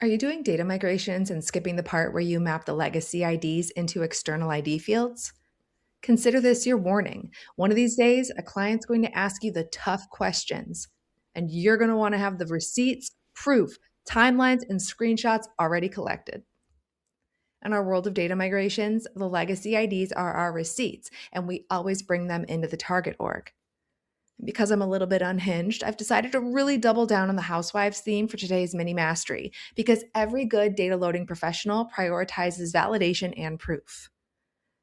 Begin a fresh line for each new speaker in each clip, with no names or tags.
Are you doing data migrations and skipping the part where you map the legacy IDs into external ID fields? Consider this your warning. One of these days, a client's going to ask you the tough questions, and you're going to want to have the receipts, proof, timelines, and screenshots already collected. In our world of data migrations, the legacy IDs are our receipts, and we always bring them into the target org. Because I'm a little bit unhinged, I've decided to really double down on the housewives theme for today's mini mastery because every good data loading professional prioritizes validation and proof.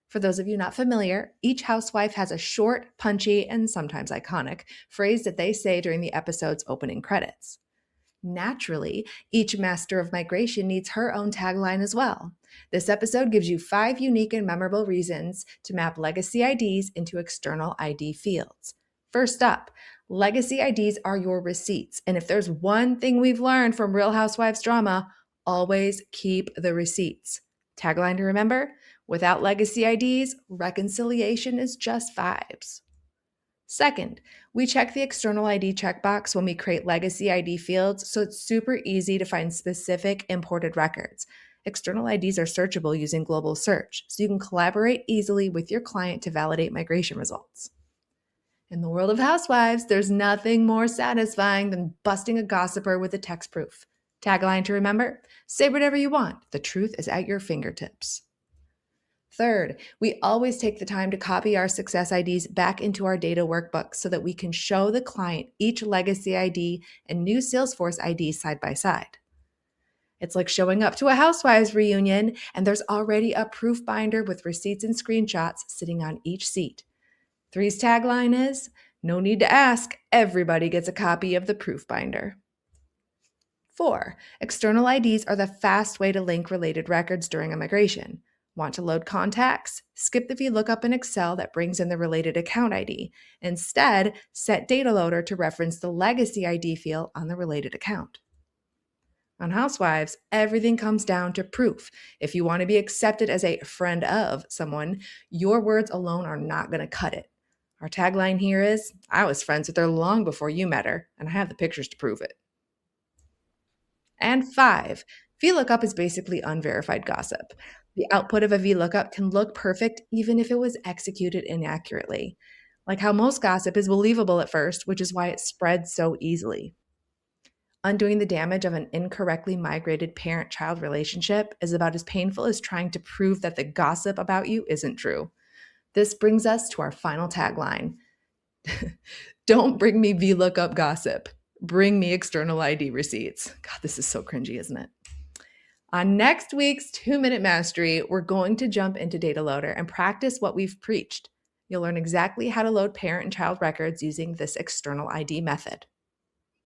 For those of you not familiar, each housewife has a short, punchy, and sometimes iconic phrase that they say during the episode's opening credits. Naturally, each master of migration needs her own tagline as well. This episode gives you 5 unique and memorable reasons to map legacy IDs into external ID fields. First up, legacy IDs are your receipts. And if there's one thing we've learned from Real Housewives drama, always keep the receipts. Tagline to remember: without legacy IDs, reconciliation is just vibes. Second, we check the external ID checkbox when we create legacy ID fields, so it's super easy to find specific imported records. External IDs are searchable using global search, so you can collaborate easily with your client to validate migration results. In the world of housewives, there's nothing more satisfying than busting a gossiper with a text proof. Tagline to remember: say whatever you want, the truth is at your fingertips. Third, we always take the time to copy our success IDs back into our data workbook so that we can show the client each legacy ID and new Salesforce ID side by side. It's like showing up to a housewives reunion and there's already a proof binder with receipts and screenshots sitting on each seat. Three's tagline is: no need to ask, everybody gets a copy of the proof binder. 4, external IDs are the fast way to link related records during a migration. Want to load contacts? Skip the VLOOKUP in Excel that brings in the related account ID. Instead, set Data Loader to reference the legacy ID field on the related account. On Housewives, everything comes down to proof. If you want to be accepted as a friend of someone, your words alone are not going to cut it. Our tagline here is: I was friends with her long before you met her, and I have the pictures to prove it. And 5, VLOOKUP is basically unverified gossip. The output of a VLOOKUP can look perfect even if it was executed inaccurately. Like how most gossip is believable at first, which is why it spreads so easily. Undoing the damage of an incorrectly migrated parent-child relationship is about as painful as trying to prove that the gossip about you isn't true. This brings us to our final tagline. Don't bring me VLOOKUP gossip. Bring me external ID receipts. God, this is so cringy, isn't it? On next week's 2-Minute Mastery, we're going to jump into Data Loader and practice what we've preached. You'll learn exactly how to load parent and child records using this external ID method.